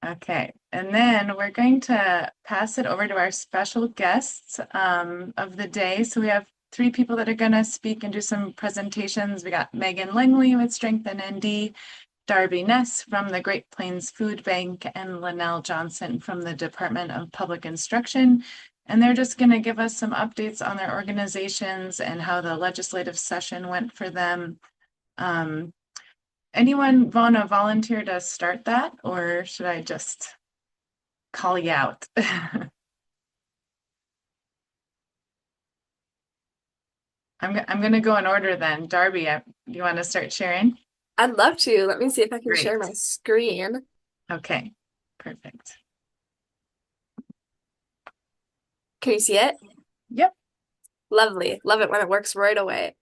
Okay, and then we're going to pass it over to our special guests of the day. So we have three people that are going to speak and do some presentations. We got Megan Langley with Strength and ND, Darby Ness from the Great Plains Food Bank, and Linnell Johnson from the Department of Public Instruction. And they're just going to give us some updates on their organizations and how the legislative session went for them. Um, Anyone want to volunteer to start that, or should I just call you out? I'm gonna go in order then. Darby, you want to start sharing? I'd love to. Let me see if I can share Great. my screen. Okay, perfect. Can you see it? Yep. Lovely. Love it when it works right away.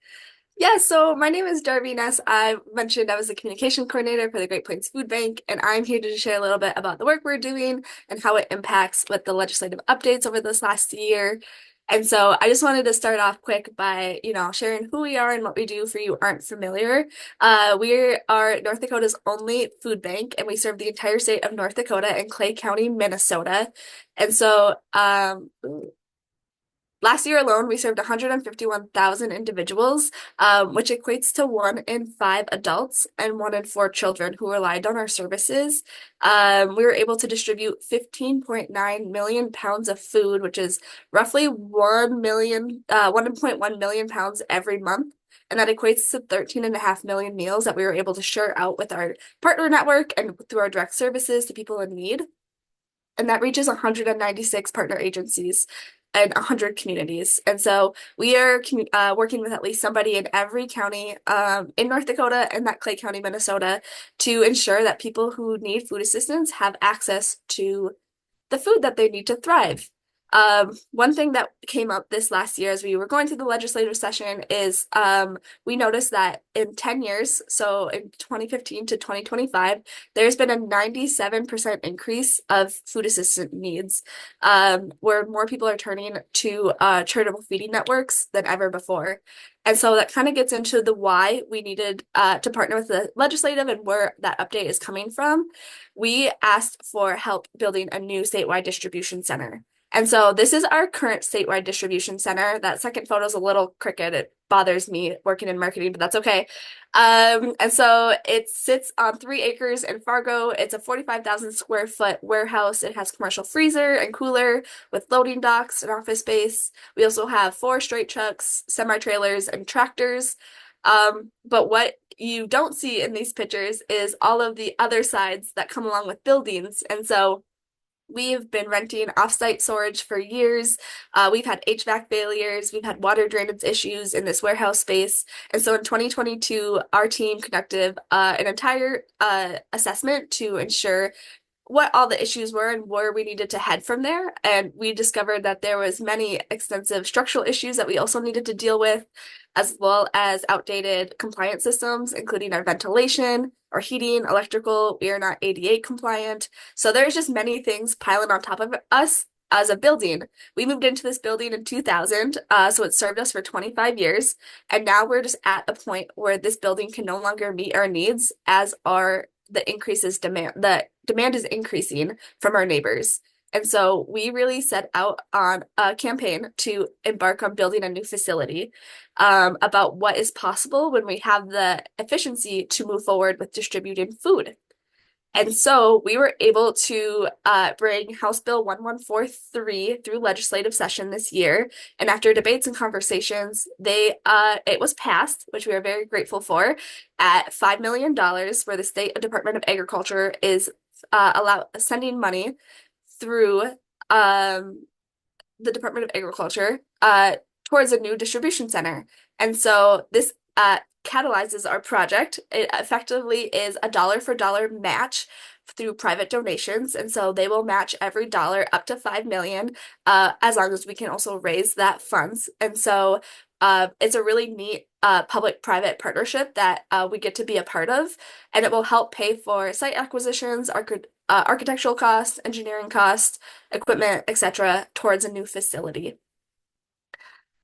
Yeah, so my name is Darby Ness. I mentioned I was the communication coordinator for the Great Plains Food Bank, and I'm here to share a little bit about the work we're doing and how it impacts with the legislative updates over this last year. And so I just wanted to start off quick by, sharing who we are and what we do for you who aren't familiar. We are North Dakota's only food bank, and we serve the entire state of North Dakota and Clay County, Minnesota. And so, last year alone, we served 151,000 individuals, which equates to 1 in 5 adults and 1 in 4 children who relied on our services. We were able to distribute 15.9 million pounds of food, which is roughly 1.1 million pounds every month. And that equates to 13.5 million meals that we were able to share out with our partner network and through our direct services to people in need. And that reaches 196 partner agencies and 100 communities. And so we are working with at least somebody in every county in North Dakota and that Clay County, Minnesota, to ensure that people who need food assistance have access to the food that they need to thrive. One thing that came up this last year as we were going through the legislative session is we noticed that in 10 years, so in 2015 to 2025, there's been a 97% increase of food assistant needs, where more people are turning to charitable feeding networks than ever before. And so that kind of gets into the why we needed to partner with the legislative and where that update is coming from. We asked for help building a new statewide distribution center. And so this is our current statewide distribution center. That second photo is a little crooked. It bothers me working in marketing, but that's okay. And so it sits on 3 acres in Fargo. It's a 45,000 square foot warehouse. It has commercial freezer and cooler with loading docks and office space. We also have 4 straight trucks, semi-trailers, and tractors. But what you don't see in these pictures is all of the other sides that come along with buildings. And so we've been renting off-site storage for years. We've had HVAC failures. We've had water drainage issues in this warehouse space. And so in 2022, our team conducted an entire assessment to ensure what all the issues were and where we needed to head from there. And we discovered that there was many extensive structural issues that we also needed to deal with, as well as outdated compliance systems, including our ventilation, our heating, electrical. We are not ADA compliant. So there's just many things piling on top of us as a building. We moved into this building in 2000, so it served us for 25 years. And now we're just at a point where this building can no longer meet our needs as our the demand is increasing from our neighbors. And so we really set out on a campaign to embark on building a new facility, about what is possible when we have the efficiency to move forward with distributing food. And so we were able to bring House Bill 1143 through legislative session this year. And after debates and conversations, it was passed, which we are very grateful for, at $5 million, where the State Department of Agriculture is sending money through the Department of Agriculture towards a new distribution center. And so this catalyzes our project. It effectively is a dollar for dollar match through private donations. And so they will match every dollar up to 5 million, as long as we can also raise that funds. And so it's a really neat public-private partnership that we get to be a part of, and it will help pay for site acquisitions, architectural costs, engineering costs, equipment, etc., towards a new facility.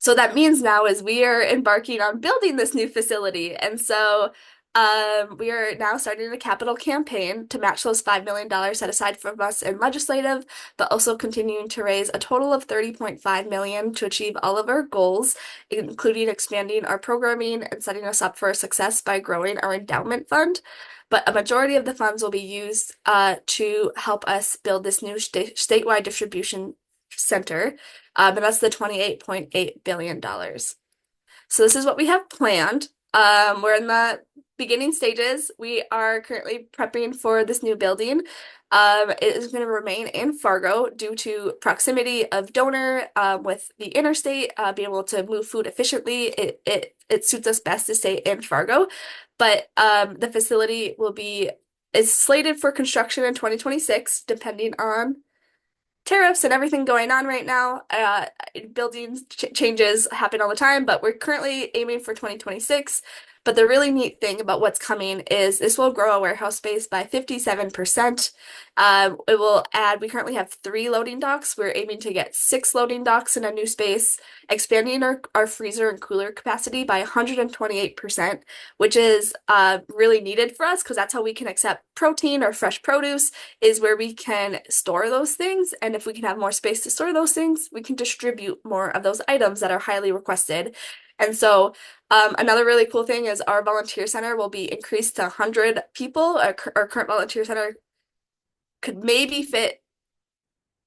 So that means now is we are embarking on building this new facility. And so We are now starting a capital campaign to match those $5 million set aside from us in legislative, but also continuing to raise a total of 30.5 million to achieve all of our goals, including expanding our programming and setting us up for success by growing our endowment fund. But a majority of the funds will be used to help us build this new statewide distribution center, and that's the $28.8 billion. So this is what we have planned. We're in the beginning stages. We are currently prepping for this new building. It is going to remain in Fargo due to proximity of donor with the interstate, being able to move food efficiently. It suits us best to stay in Fargo, but the facility is slated for construction in 2026, depending on tariffs and everything going on right now. Building changes happen all the time, but we're currently aiming for 2026. But the really neat thing about what's coming is this will grow our warehouse space by 57%. It will add, we currently have 3 loading docks. We're aiming to get 6 loading docks in a new space, expanding our freezer and cooler capacity by 128%, which is really needed for us because that's how we can accept protein or fresh produce, is where we can store those things. And if we can have more space to store those things, we can distribute more of those items that are highly requested. And so another really cool thing is our volunteer center will be increased to 100 people. Our current volunteer center could maybe fit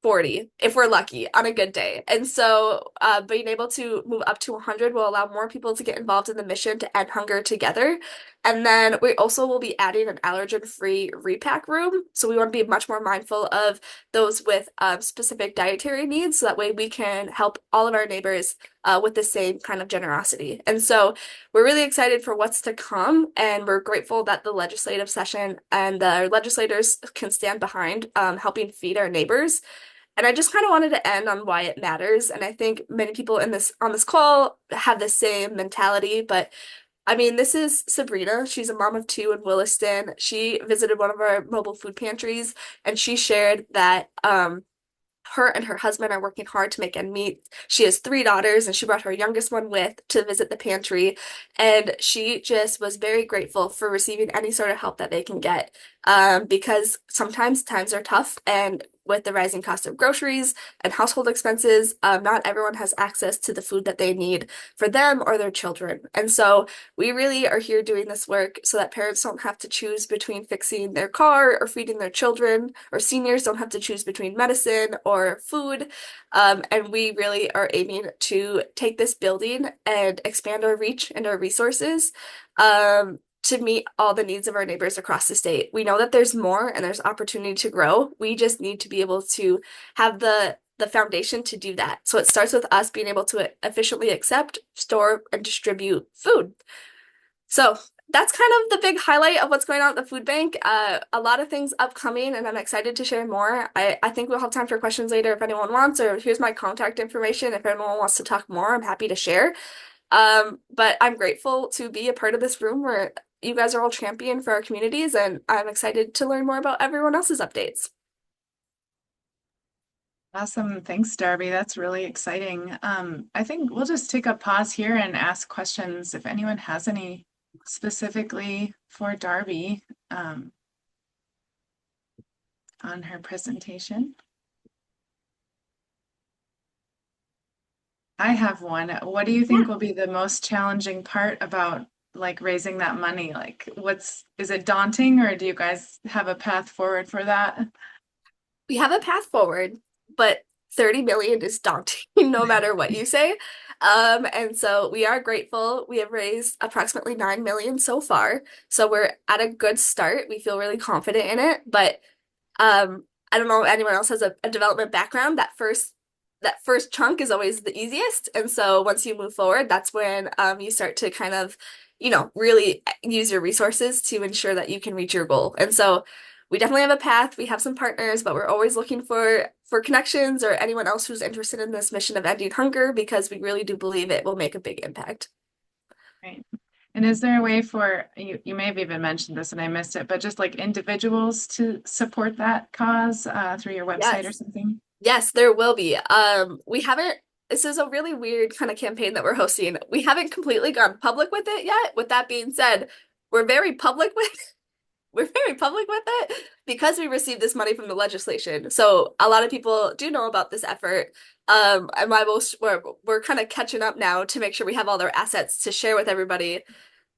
40 if we're lucky on a good day. And so being able to move up to 100 will allow more people to get involved in the mission to end hunger together. And then we also will be adding an allergen-free repack room. So we want to be much more mindful of those with specific dietary needs, so that way we can help all of our neighbors with the same kind of generosity. And so we're really excited for what's to come, and we're grateful that the legislative session and the legislators can stand behind helping feed our neighbors. And I just kind of wanted to end on why it matters. And I think many people on this call have the same mentality, but I mean, this is Sabrina. She's a mom of 2 in Williston. She visited one of our mobile food pantries, and she shared that her and her husband are working hard to make ends meet. She has 3 daughters, and she brought her youngest one with to visit the pantry. And she just was very grateful for receiving any sort of help that they can get, because sometimes times are tough, and with the rising cost of groceries and household expenses, not everyone has access to the food that they need for them or their children. And so we really are here doing this work so that parents don't have to choose between fixing their car or feeding their children, or seniors don't have to choose between medicine or food. And we really are aiming to take this building and expand our reach and our resources. To meet all the needs of our neighbors across the state. We know that there's more and there's opportunity to grow. We just need to be able to have the foundation to do that. So it starts with us being able to efficiently accept, store, and distribute food. So that's kind of the big highlight of what's going on at the food bank. A lot of things upcoming, and I'm excited to share more. I think we'll have time for questions later if anyone wants, or here's my contact information. If anyone wants to talk more, I'm happy to share. But I'm grateful to be a part of this room where you guys are all champion for our communities, and I'm excited to learn more about everyone else's updates. Awesome. Thanks, Darby. That's really exciting. I think we'll just take a pause here and ask questions if anyone has any specifically for Darby on her presentation. I have one. What do you think will be the most challenging part about like raising that money? Like is it daunting, or do you guys have a path forward for that? We have a path forward, but 30 million is daunting no matter what you say. And so we are grateful. We have raised approximately 9 million so far. So we're at a good start. We feel really confident in it, but I don't know if anyone else has a development background. That first chunk is always the easiest. And so once you move forward, that's when you start to kind of, really use your resources to ensure that you can reach your goal. And so we definitely have a path. We have some partners, but we're always looking for connections or anyone else who's interested in this mission of ending hunger, because we really do believe it will make a big impact. Right. And is there a way for you may have even mentioned this and I missed it, but just like individuals to support that cause through your website or Yes. something? Yes, there will be. We haven't, this is a really weird kind of campaign that we're hosting. We haven't completely gone public with it yet. With that being said, we're very public with we're very public with it because we received this money from the legislation. So a lot of people do know about this effort. And my most we're kind of catching up now to make sure we have all their assets to share with everybody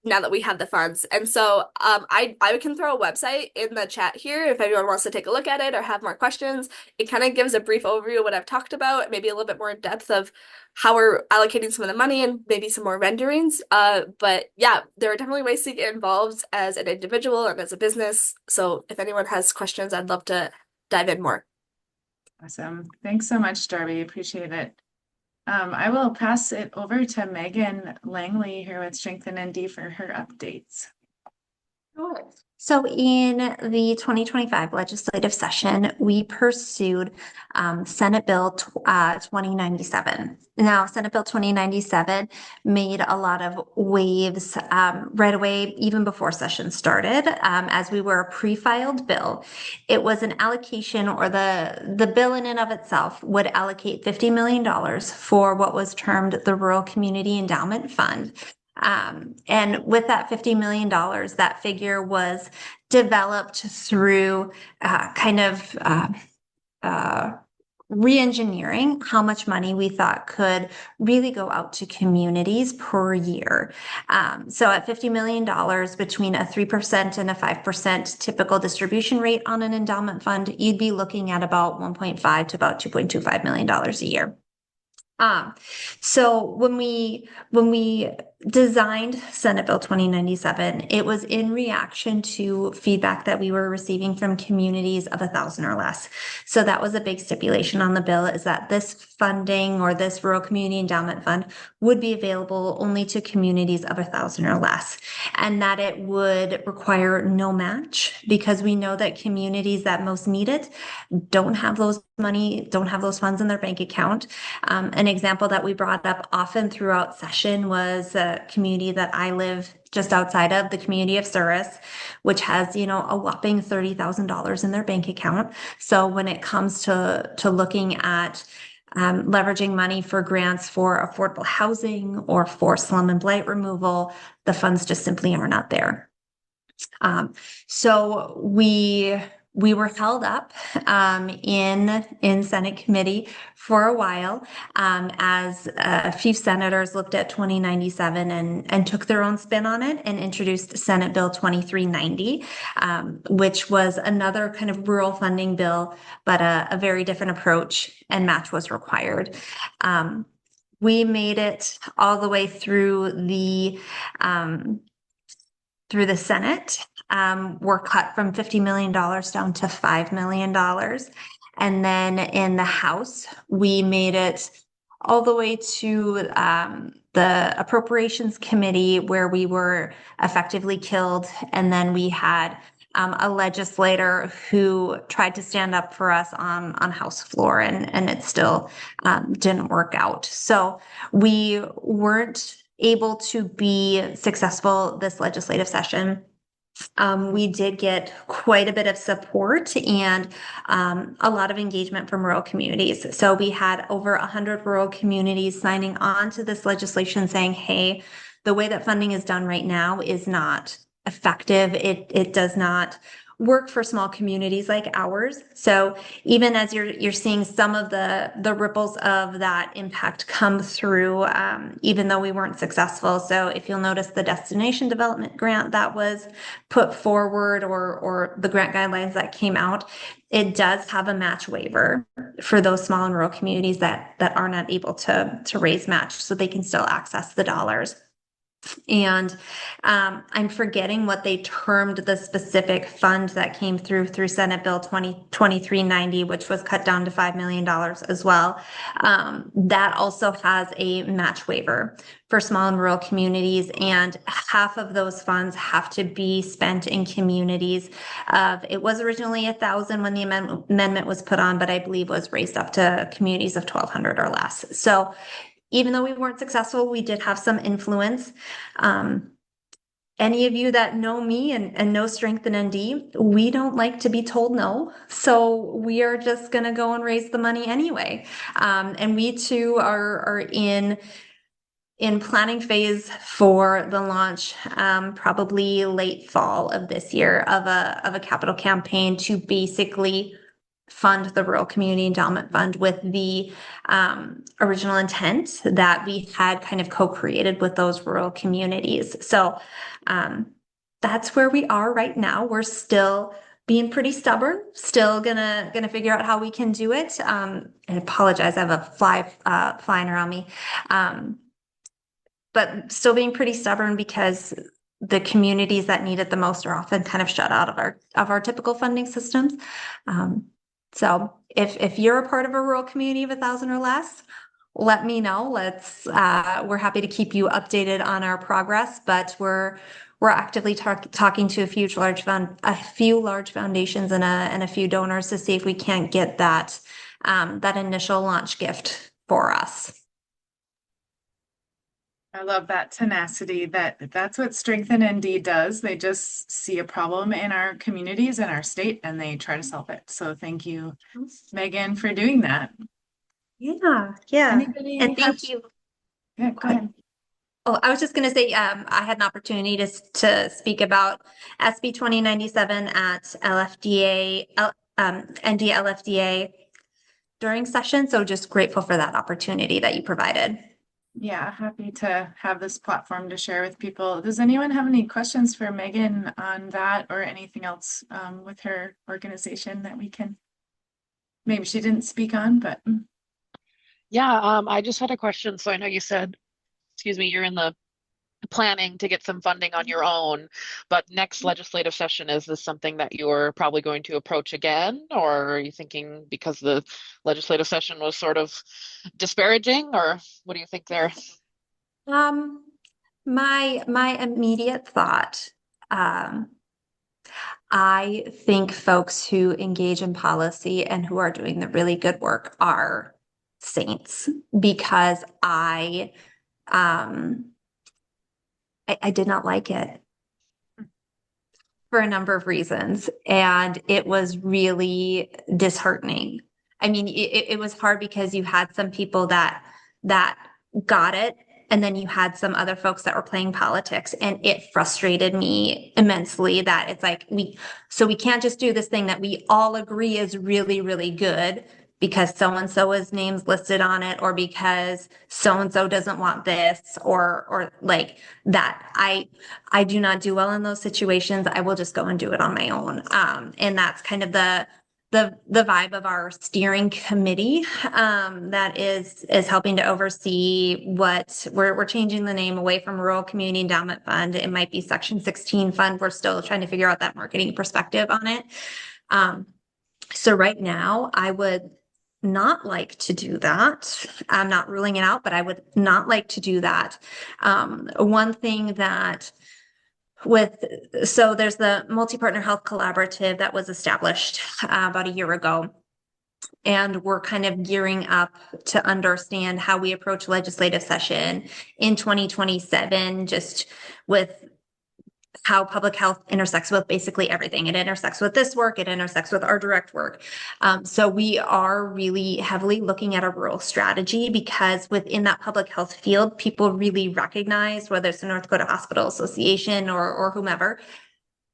now that we have the funds. And so I can throw a website in the chat here if anyone wants to take a look at it or have more questions. It kind of gives a brief overview of what I've talked about, maybe a little bit more in depth of how we're allocating some of the money and maybe some more renderings. But yeah, there are definitely ways to get involved as an individual and as a business. So if anyone has questions, I'd love to dive in more. Awesome. Thanks so much, Darby. Appreciate it. I will pass it over to Megan Langley here with Strengthen ND for her updates. Sure. So in the 2025 legislative session, we pursued Senate Bill 2097. Now, Senate Bill 2097 made a lot of waves right away, even before session started, as we were a pre-filed bill. It was an allocation, or the bill in and of itself would allocate $50 million for what was termed the Rural Community Endowment Fund. And with that $50 million, that figure was developed through re-engineering how much money we thought could really go out to communities per year. So at $50 million, between a 3% and a 5% typical distribution rate on an endowment fund, you'd be looking at about 1.5 to about $2.25 million a year. So when we designed Senate Bill 2097, it was in reaction to feedback that we were receiving from communities of 1,000 or less. So that was a big stipulation on the bill, is that this funding, or this Rural Community Endowment Fund, would be available only to communities of 1,000 or less, and that it would require no match, because we know that communities that most need it don't have those funds in their bank account. An example that we brought up often throughout session was a community that I live just outside of, the community of Souris, which has, a whopping $30,000 in their bank account. So when it comes to looking at leveraging money for grants for affordable housing or for slum and blight removal, the funds just simply are not there. So we were held up in Senate committee for a while, as a few senators looked at 2097 and took their own spin on it and introduced Senate Bill 2390, which was another kind of rural funding bill, but a very different approach, and match was required. We made it all the way through the Senate. Were cut from $50 million down to $5 million. And then in the House, we made it all the way to the Appropriations Committee, where we were effectively killed. And then we had a legislator who tried to stand up for us on House floor, and it still didn't work out. So we weren't able to be successful this legislative session. We did get quite a bit of support and a lot of engagement from rural communities. So we had over 100 rural communities signing on to this legislation saying, hey, the way that funding is done right now is not effective. It does not work for small communities like ours. So even as you're seeing some of the ripples of that impact come through, even though we weren't successful. So if you'll notice the destination development grant that was put forward, or the grant guidelines that came out, it does have a match waiver for those small and rural communities that are not able to raise match, so they can still access the dollars. And I'm forgetting what they termed the specific fund that came through Senate Bill 2390, which was cut down to $5 million as well. That also has a match waiver for small and rural communities, and half of those funds have to be spent in communities of, it was originally 1,000 when the amendment was put on, but I believe was raised up to communities of 1,200 or less. So even though we weren't successful, we did have some influence. Any of you that know me and know Strengthen ND, we don't like to be told no. So we are just going to go and raise the money anyway. And we too are in in planning phase for the launch, probably late fall of this year of a capital campaign to basically fund the Rural Community Endowment Fund with the original intent that we had kind of co-created with those rural communities. So that's where we are right now. We're still being pretty stubborn, still gonna figure out how we can do it. I apologize, I have a fly flying around me. But still being pretty stubborn because the communities that need it the most are often kind of shut out of our typical funding systems. So if you're a part of a rural community of 1,000 or less, let me know. We're happy to keep you updated on our progress, but we're actively talking to a few large foundations and a few donors to see if we can't get that initial launch gift for us. I love that tenacity. That's what Strengthen ND does. They just see a problem in our communities and our state and they try to solve it. So thank you, Megan, for doing that. Yeah. Anybody And have, thank you. yeah, go ahead. Oh, I was just going to say, I had an opportunity to speak about SB 2097 at NDLFDA during session. So just grateful for that opportunity that you provided. Yeah, happy to have this platform to share with people. Does anyone have any questions for Megan on that or anything else with her organization that we can, maybe she didn't speak on, but Yeah, I just had a question. So I know you said, excuse me, you're in the planning to get some funding on your own, but next legislative session, is this something that you're probably going to approach again? Or are you thinking because the legislative session was sort of disparaging, or what do you think there? Um, my immediate thought, um, I think folks who engage in policy and who are doing the really good work are saints because um, I did not like it for a number of reasons, and it was really disheartening. I mean, it was hard because you had some people that got it, and then you had some other folks that were playing politics, and it frustrated me immensely that it's like we can't just do this thing that we all agree is really, really good because so and so is names listed on it, or because so and so doesn't want this, or like that. I do not do well in those situations. I will just go and do it on my own. And that's kind of the vibe of our steering committee that is helping to oversee what we're changing the name away from Rural Community Endowment Fund. It might be Section 16 fund. We're still trying to figure out that marketing perspective on it. So right now, I would not like to do that. I'm not ruling it out, but I would not like to do that. One thing that so there's the multi-partner health collaborative that was established about a year ago. And we're kind of gearing up to understand how we approach legislative session in 2027, just with how public health intersects with basically everything. It intersects with this work, it intersects with our direct work. So we are really heavily looking at a rural strategy because within that public health field, people really recognize, whether it's the North Dakota Hospital Association or whomever,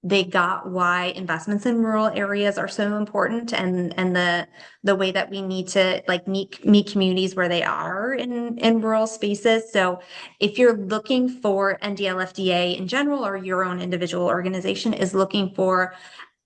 they got why investments in rural areas are so important and the way that we need to like meet communities where they are in rural spaces. So if you're looking for NDLFDA in general or your own individual organization is looking for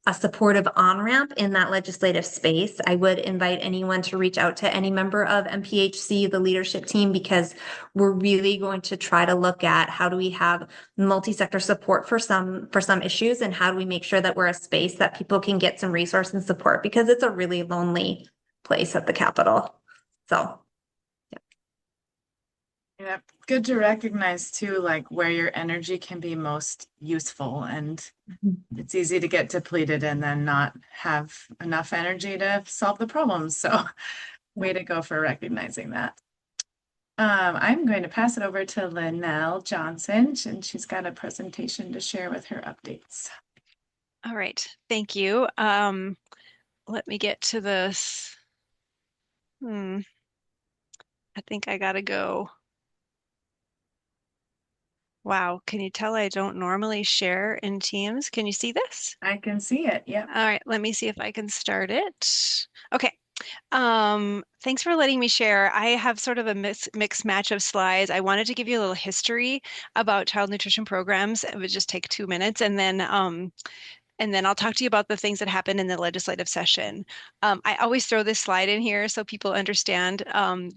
a supportive on-ramp in that legislative space, I would invite anyone to reach out to any member of MPHC, the leadership team, because we're really going to try to look at how do we have multi-sector support for some issues, and how do we make sure that we're a space that people can get some resource and support, because it's a really lonely place at the Capitol. So yeah, good to recognize too, like where your energy can be most useful. And it's easy to get depleted and then not have enough energy to solve the problems. So way to go for recognizing that. I'm going to pass it over to Linnell Johnson, and she's got a presentation to share with her updates. All right, thank you. Let me get to this. I think I gotta go Wow, can you tell I don't normally share in Teams? Can you see this? I can see it. Yep. All right, let me see if I can start it. Okay. Thanks for letting me share. I have sort of a mixed match of slides. I wanted to give you a little history about child nutrition programs. It would just take 2 minutes, and then I'll talk to you about the things that happened in the legislative session. I always throw this slide in here so people understand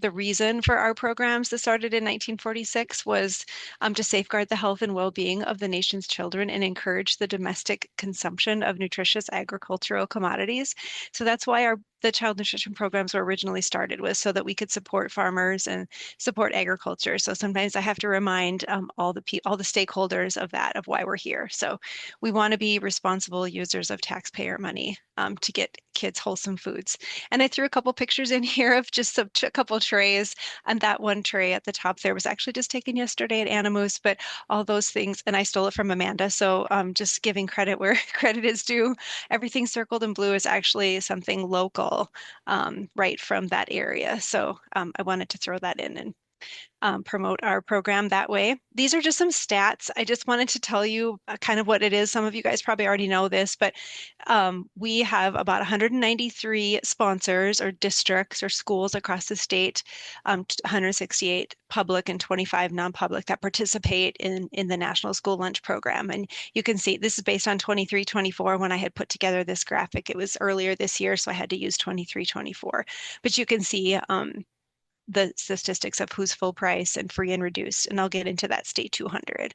the reason for our programs that started in 1946 was to safeguard the health and well-being of the nation's children and encourage the domestic consumption of nutritious agricultural commodities. So that's why the child nutrition programs were originally started, was so that we could support farmers and support agriculture. So sometimes I have to remind all the stakeholders of that, of why we're here. So we want to be responsible users of taxpayer money to get kids wholesome foods. And I threw a couple pictures in here of just a couple trays. And that one tray at the top there was actually just taken yesterday at Animus, but all those things, and I stole it from Amanda. So just giving credit where credit is due. Everything circled in blue is actually something local, right from that area. So I wanted to throw that in and promote our program that way. These are just some stats. I just wanted to tell you kind of what it is. Some of you guys probably already know this, but we have about 193 sponsors or districts or schools across the state, 168 public and 25 non-public that participate in the National School Lunch Program. And you can see this is based on 23-24. When I had put together this graphic, it was earlier this year, so I had to use 23-24. But you can see the statistics of who's full price and free and reduced, and I'll get into that state 200.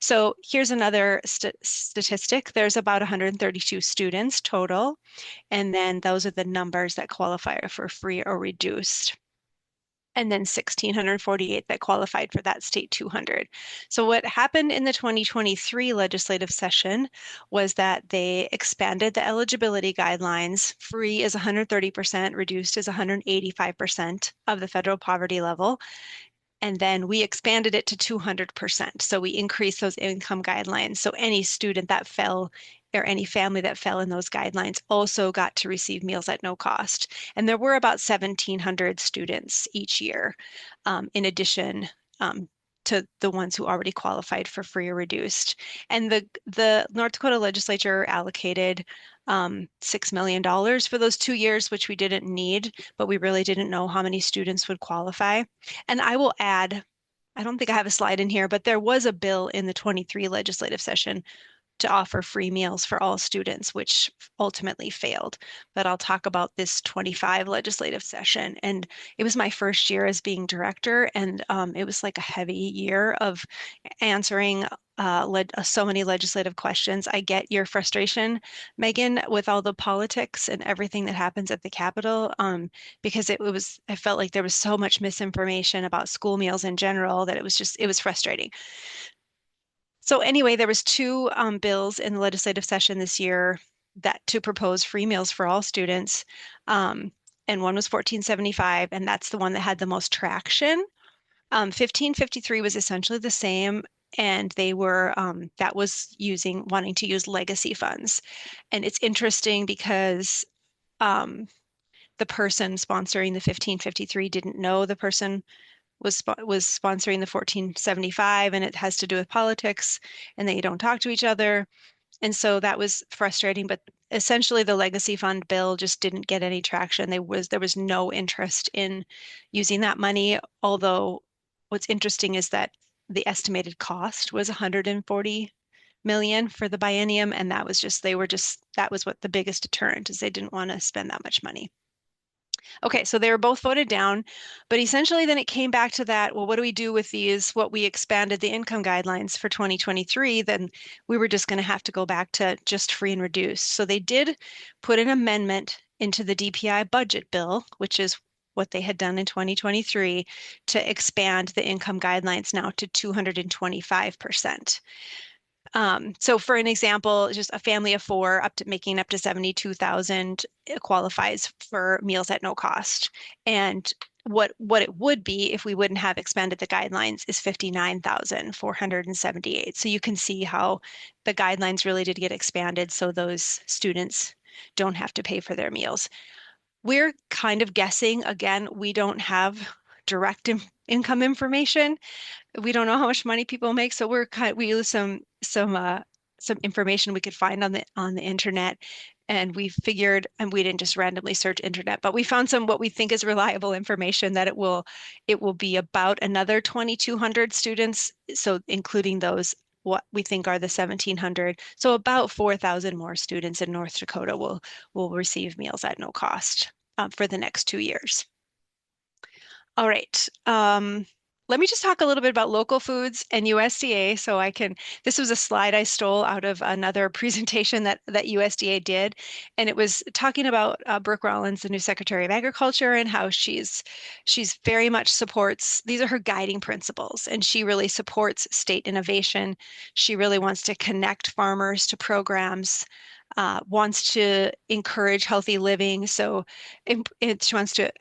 So here's another statistic. There's about 132 students total, and then those are the numbers that qualify for free or reduced. And then 1,648 that qualified for that state 200. So what happened in the 2023 legislative session was that they expanded the eligibility guidelines. Free is 130%, reduced is 185% of the federal poverty level. And then we expanded it to 200%. So we increased those income guidelines. So any student that fell or any family that fell in those guidelines also got to receive meals at no cost. And there were about 1,700 students each year, in addition to the ones who already qualified for free or reduced. And the North Dakota legislature allocated $6 million for those 2 years, which we didn't need, but we really didn't know how many students would qualify. And I will add, I don't think I have a slide in here, but there was a bill in the 23 legislative session to offer free meals for all students, which ultimately failed. But I'll talk about this 25 legislative session. And it was my first year as being director, and it was like a heavy year of answering so many legislative questions. I get your frustration, Megan, with all the politics and everything that happens at the Capitol, because I felt like there was so much misinformation about school meals in general that it was frustrating. So anyway, there was two bills in the legislative session this year that to propose free meals for all students. And one was 1475, and that's the one that had the most traction. 1553 was essentially the same, and they were that was wanting to use legacy funds. And it's interesting because the person sponsoring the 1553 didn't know the person was sponsoring the 1475, and it has to do with politics, and they don't talk to each other. And so that was frustrating, but essentially the legacy fund bill just didn't get any traction. There was no interest in using that money, although what's interesting is that the estimated cost was 140 million for the biennium, and that was what the biggest deterrent is. They didn't want to spend that much money. Okay, so they were both voted down, but essentially then it came back to that, well, what do we do with what we expanded the income guidelines for 2023, then we were just going to have to go back to just free and reduced. So they did put an amendment into the DPI budget bill, which is what they had done in 2023, to expand the income guidelines now to 225%. So for an example, just a family of four making up to 72,000 qualifies for meals at no cost. And what it would be if we wouldn't have expanded the guidelines is 59,478. So you can see how the guidelines really did get expanded so those students don't have to pay for their meals. We're kind of guessing, again, we don't have direct income information. we don't know how much money people make, so we use some information we could find on the internet, and we figured, and we didn't just randomly search internet, but we found some what we think is reliable information that it will be about another 2,200 students, so including those what we think are the 1,700, so about 4,000 more students in North Dakota will receive meals at no cost for the next 2 years. All right. Let me just talk a little bit about local foods and USDA. This was a slide I stole out of another presentation that USDA did. And it was talking about Brooke Rollins, the new Secretary of Agriculture, and how she's very much supports, these are her guiding principles, and she really supports state innovation. She really wants to connect farmers to programs, wants to encourage healthy living. So she wants to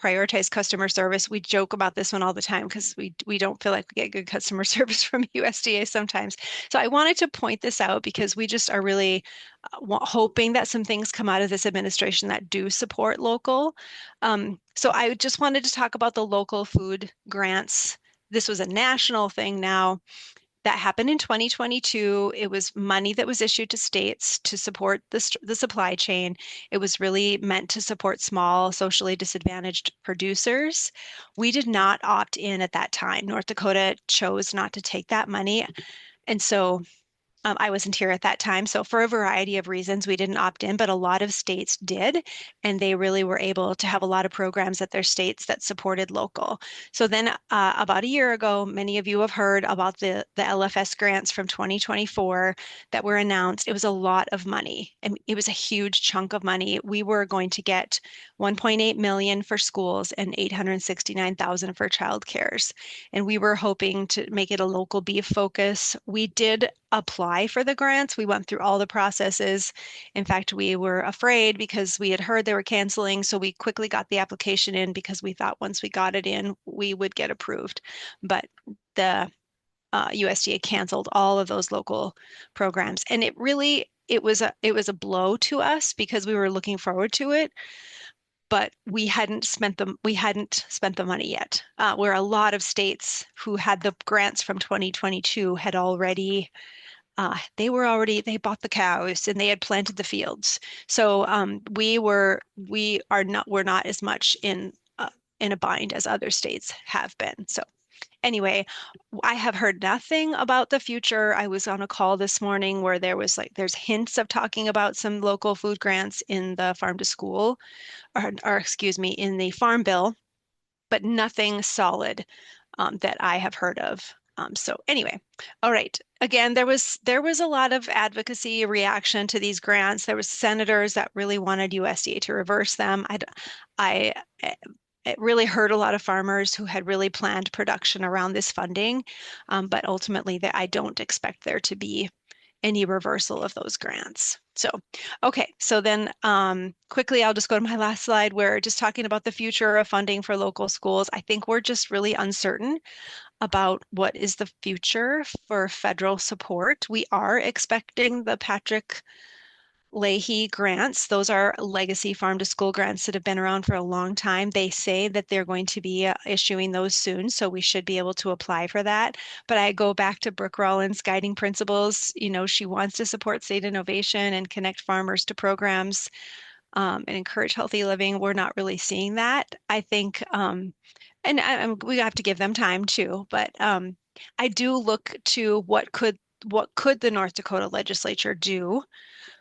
prioritize customer service. We joke about this one all the time because we don't feel like we get good customer service from USDA sometimes. So I wanted to point this out because we just are really hoping that some things come out of this administration that do support local. So I just wanted to talk about the local food grants. This was a national thing now that happened in 2022. It was money that was issued to states to support the supply chain. It was really meant to support small, socially disadvantaged producers. We did not opt in at that time. North Dakota chose not to take that money. And so I wasn't here at that time. So for a variety of reasons, we didn't opt in, but a lot of states did. And they really were able to have a lot of programs at their states that supported local. So then about a year ago, many of you have heard about the LFS grants from 2024 that were announced. It was a lot of money, and it was a huge chunk of money. We were going to get 1.8 million for schools and 869,000 for child cares. And we were hoping to make it a local beef focus. We did apply for the grants. We went through all the processes. In fact, we were afraid because we had heard they were canceling. So we quickly got the application in because we thought once we got it in, we would get approved. But the USDA canceled all of those local programs. And it was a blow to us because we were looking forward to it, but we hadn't spent the money yet. Where a lot of states who had the grants from 2022 had already they bought the cows and they had planted the fields. So we're not as much in a bind as other states have been. So anyway, I have heard nothing about the future. I was on a call this morning where there's hints of talking about some local food grants in the farm to school, or excuse me, in the farm bill, but nothing solid that I have heard of. So anyway, all right. Again, there was a lot of advocacy reaction to these grants. There was senators that really wanted USDA to reverse them. I it really hurt a lot of farmers who had really planned production around this funding, but ultimately, I don't expect there to be any reversal of those grants. So, okay, so then quickly, I'll just go to my last slide. We're just talking about the future of funding for local schools. I think we're just really uncertain about what is the future for federal support. We are expecting the Patrick Leahy grants. Those are legacy farm to school grants that have been around for a long time. They say that they're going to be issuing those soon, so we should be able to apply for that. But I go back to Brooke Rollins' guiding principles. She wants to support state innovation and connect farmers to programs, and encourage healthy living. We're not really seeing that. I think, we have to give them time too. But I do look to what could the North Dakota legislature do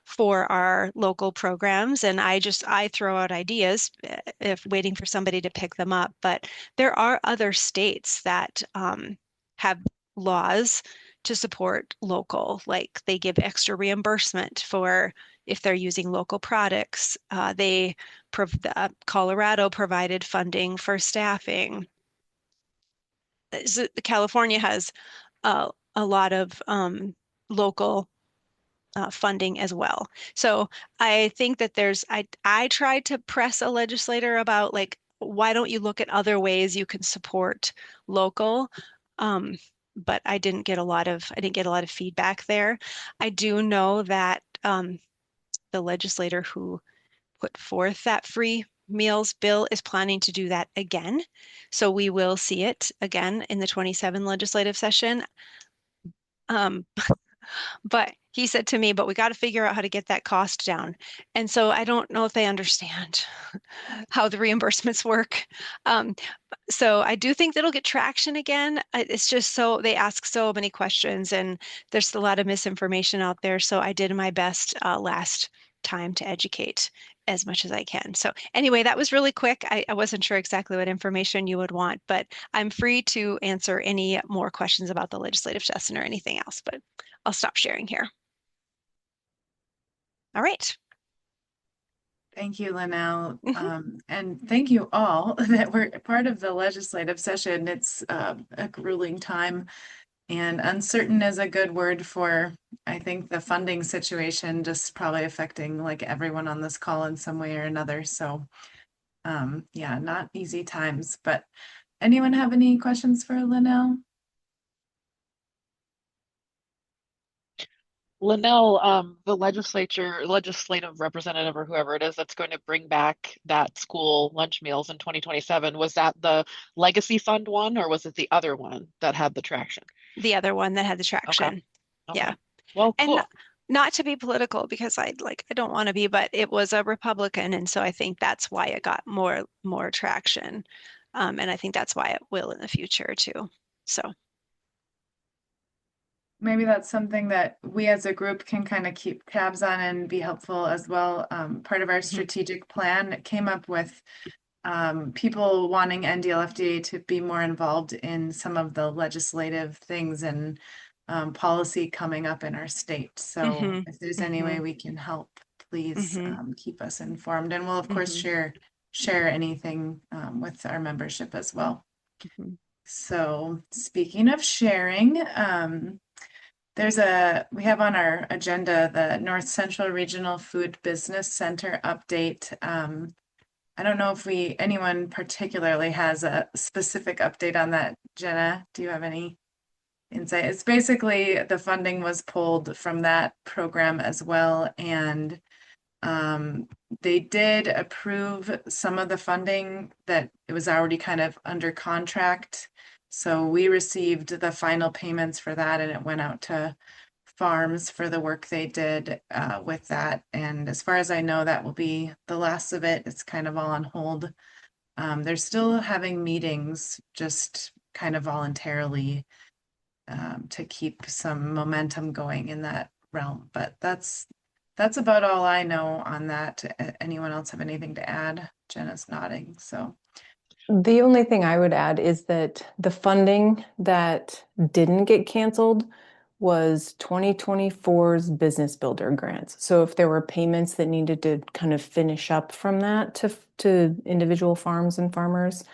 for our local programs. And I throw out ideas if waiting for somebody to pick them up. But there are other states that have laws to support local, like they give extra reimbursement for if they're using local products. Colorado provided funding for staffing. California has a lot of local funding as well. So I think that I tried to press a legislator about, like, why don't you look at other ways you can support local? But I didn't get a lot of feedback there. I do know that the legislator who put forth that free meals bill is planning to do that again. So we will see it again in the 27 legislative session. Um, but he said to me, but we got to figure out how to get that cost down. And so I don't know if they understand how the reimbursements work. Um, so I do think that'll get traction again. It's just so they ask so many questions and there's a lot of misinformation out there. So I did my best last time to educate as much as I can. So anyway, that was really quick. I wasn't sure exactly what information you would want, but I'm free to answer any more questions about the legislative session or anything else, but I'll stop sharing here. All right. Thank you, Linnell. Mhm. And thank you all that were part of the legislative session. It's a grueling time, and uncertain is a good word for, I think, the funding situation, just probably affecting like everyone on this call in some way or another. So yeah, not easy times, but anyone have any questions for Linnell? Linnell, the legislative representative or whoever it is that's going to bring back that school lunch meals in 2027, was that the Legacy Fund one or was it the other one that had the traction? The other one that had the Okay. traction. Okay. Yeah. Well, And cool. not to be political because I don't want to be, but it was a Republican, and so I think that's why it got more traction. And I think that's why it will in the future too. So, Maybe that's something that we as a group can kind of keep tabs on and be helpful as well. Part of our mhm, strategic plan came up with people wanting NDLFDA to be more involved in some of the legislative things and policy coming up in our state. So mhm, if there's any way mhm, we can help, please mhm, keep us informed. And we'll of course mhm, share anything with our membership as well. mhm. So speaking of sharing, we have on our agenda the North Central Regional Food Business Center update. I don't know if anyone particularly has a specific update on that. Jenna, do you have any insight? It's basically the funding was pulled from that program as well, and they did approve some of the funding that it was already kind of under contract. So we received the final payments for that, and it went out to farms for the work they did with that. And as far as I know, that will be the last of it. It's kind of all on hold. They're still having meetings just kind of voluntarily to keep some momentum going in that realm. But that's about all I know on that. Anyone else have anything to add? Jenna's nodding, so. The only thing I would add is that the funding that didn't get canceled was 2024's business builder grants. So if there were payments that needed to kind of finish up from that to individual farms and farmers,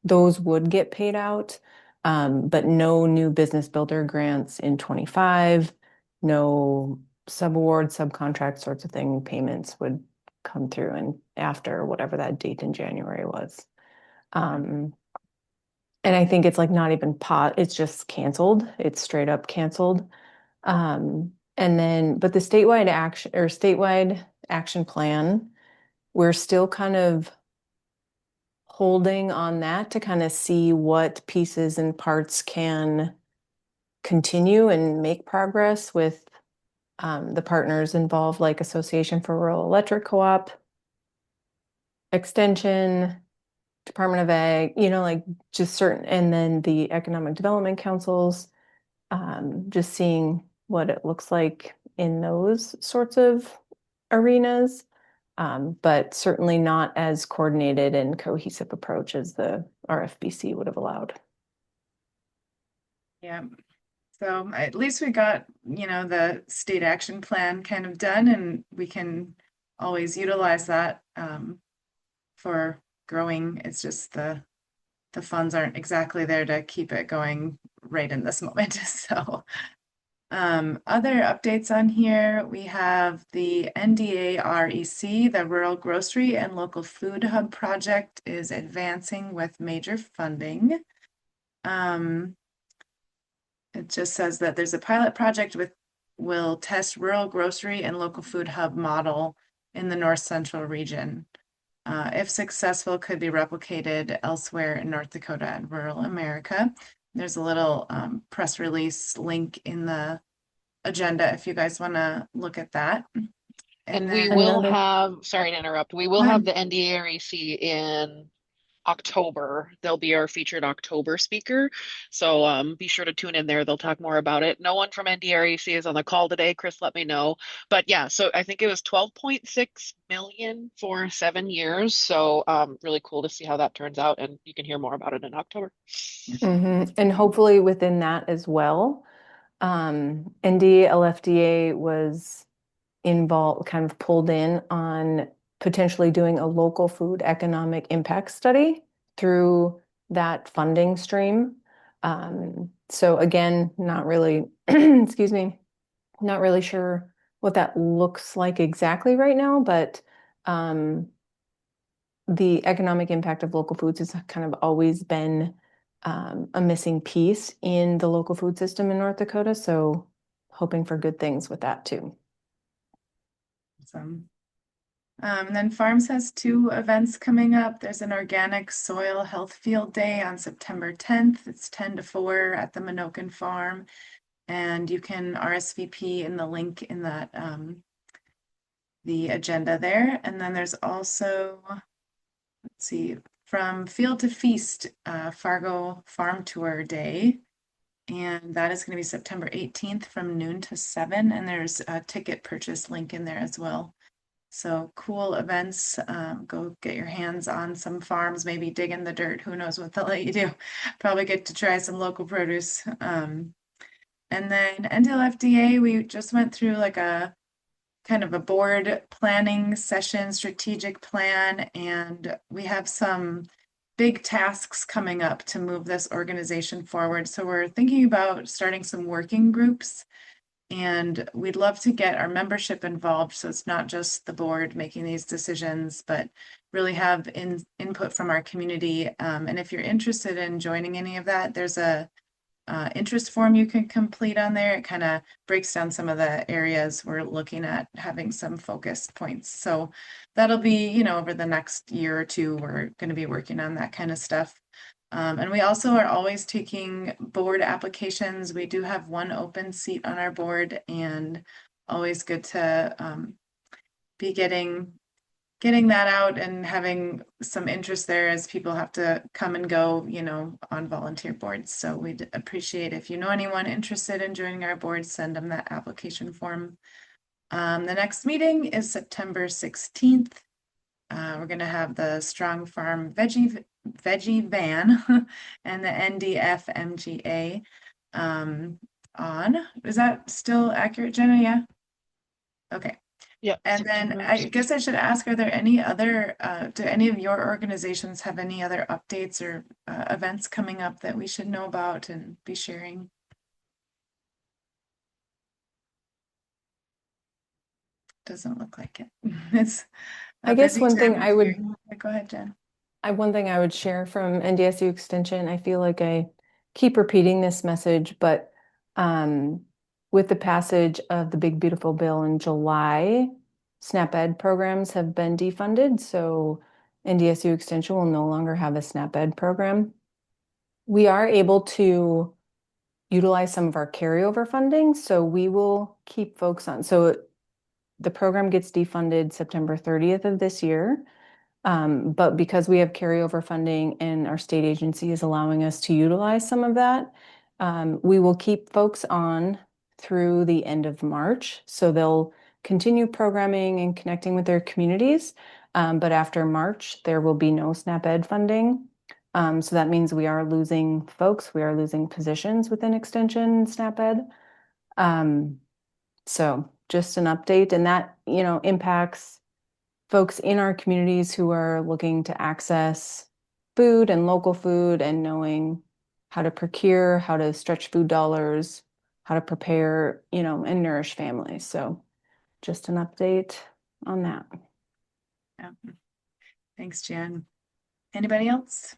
those would get paid out. But no new business builder grants in 25, no subaward, subcontract sorts of thing payments would come through and after whatever that date in January was. Um, and I think it's like not even it's just canceled. It's straight up canceled. And then, but the statewide action plan, we're still kind of holding on that to kind of see what pieces and parts can continue and make progress with the partners involved, like Association for Rural Electric Co-op, Extension, Department of Ag, like just certain, and then the Economic Development Councils, just seeing what it looks like in those sorts of arenas, but certainly not as coordinated and cohesive approach as the RFBC would have allowed. Yeah. So at least we got, the state action plan kind of done, and we can always utilize that for growing. It's just the funds aren't exactly there to keep it going right in this moment. So other updates on here, we have the NDAREC, the Rural Grocery and Local Food Hub project is advancing with major funding. It just says that there's a pilot project will test rural grocery and local food hub model in the North Central region. if successful, could be replicated elsewhere in North Dakota and rural America. There's a little press release link in the agenda if you guys want to look at that. And And we then will Another, have, sorry to interrupt, we will have the NDAREC in October. They'll be our featured October speaker. So be sure to tune in there. They'll talk more about it. No one from NDREC is on the call today. Chris, let me know. But yeah, so I think it was 12.6 million for 7 years. So really cool to see how that turns out. And you can hear more about it in October. and hopefully within that as well, NDLFDA was involved, kind of pulled in on potentially doing a local food economic impact study through that funding stream. So again, not really, excuse me, not really sure what that looks like exactly right now, but the economic impact of local foods has kind of always been a missing piece in the local food system in North Dakota. So hoping for good things with that too. Awesome. And then Farms has 2 events coming up. There's an organic soil health field day on September 10th. It's 10 to 4 at the Minokan Farm. And you can RSVP in the link in that the agenda there. And then there's also, let's see, from Field to Feast, Fargo Farm Tour Day. And that is going to be September 18th from noon to 7. And there's a ticket purchase link in there as well. So cool events. Go get your hands on some farms, maybe dig in the dirt. Who knows what they'll let you do. Probably get to try some local produce. And then NDLFDA, we just went through like a kind of a board planning session, strategic plan, and we have some big tasks coming up to move this organization forward. So we're thinking about starting some working groups, and we'd love to get our membership involved. So it's not just the board making these decisions, but really have input from our community. And if you're interested in joining any of that, there's a interest form you can complete on there. It kind of breaks down some of the areas we're looking at having some focus points. So that'll be, over the next year or two, we're going to be working on that kind of stuff. And we also are always taking board applications. We do have 1 open seat on our board, and always good to be getting that out and having some interest there, as people have to come and go, on volunteer boards. So we'd appreciate if you know anyone interested in joining our board, send them that application form. The next meeting is September 16th. We're going to have the Strong Farm Veggie Van and the NDFMGA on. Is that still accurate, Jenna? Yeah. Okay. Yeah. And then I guess I should ask, are there any other, do any of your organizations have any other updates or events coming up that we should know about and be sharing? Doesn't look like it. It's I guess busy one thing time I of would year. Go ahead, Jen. one thing I would share from NDSU Extension, I feel like I keep repeating this message, but with the passage of the Big Beautiful Bill in July, SNAP Ed programs have been defunded, so NDSU Extension will no longer have a SNAP Ed program. We are able to utilize some of our carryover funding, so we will keep folks on. So the program gets defunded September 30th of this year. But because we have carryover funding and our state agency is allowing us to utilize some of that, we will keep folks on through the end of March. So they'll continue programming and connecting with their communities. But after March, there will be no SNAP Ed funding. So that means we are losing folks, we are losing positions within Extension SNAP Ed. So just an update, and that, impacts folks in our communities who are looking to access food and local food and knowing how to procure, how to stretch food dollars, how to prepare, and nourish families. So just an update on that. Yeah. Thanks, Jen. Anybody else?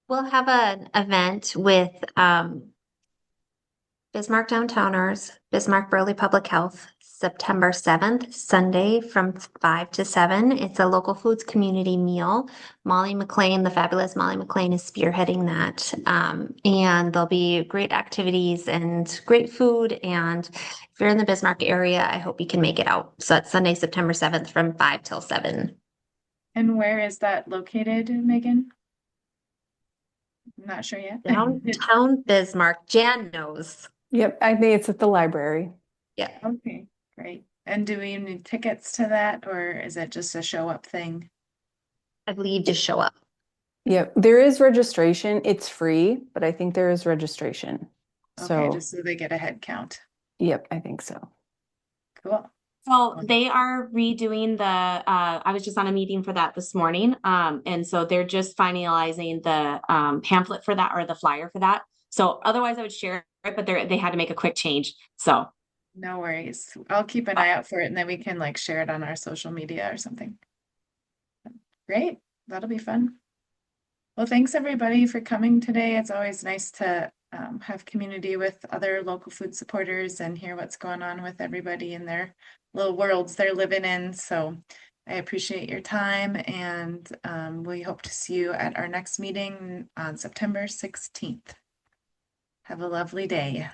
We'll have an event with Bismarck Downtowners, Bismarck Burley Public Health, September 7th, Sunday from 5 to 7. It's a local foods community meal. Molly McLean, the fabulous Molly McLean, is spearheading that. And there'll be great activities and great food. And if you're in the Bismarck area, I hope you can make it out. So it's Sunday, September 7th from 5 till 7. And where is that located, Megan? I'm not sure yet. Downtown Bismarck. Jan knows. Yep, I think it's at the library. Yeah. Okay, great. And do we need tickets to that, or is it just a show up thing? I believe just show up. Yep, there is registration. It's free, but I think there is registration. Okay, So, just so they get a head count. yep, I think so. Cool. So they are redoing the, I was just on a meeting for that this morning. And so they're just finalizing the pamphlet for that, or the flyer for that. So otherwise I would share it, but they had to make a quick change. So No worries. I'll keep an eye out for it and then we can like share it on our social media or something. Great. That'll be fun. Well, thanks everybody for coming today. It's always nice to have community with other local food supporters and hear what's going on with everybody in their little worlds they're living in. So I appreciate your time, and we hope to see you at our next meeting on September 16th. Have a lovely day.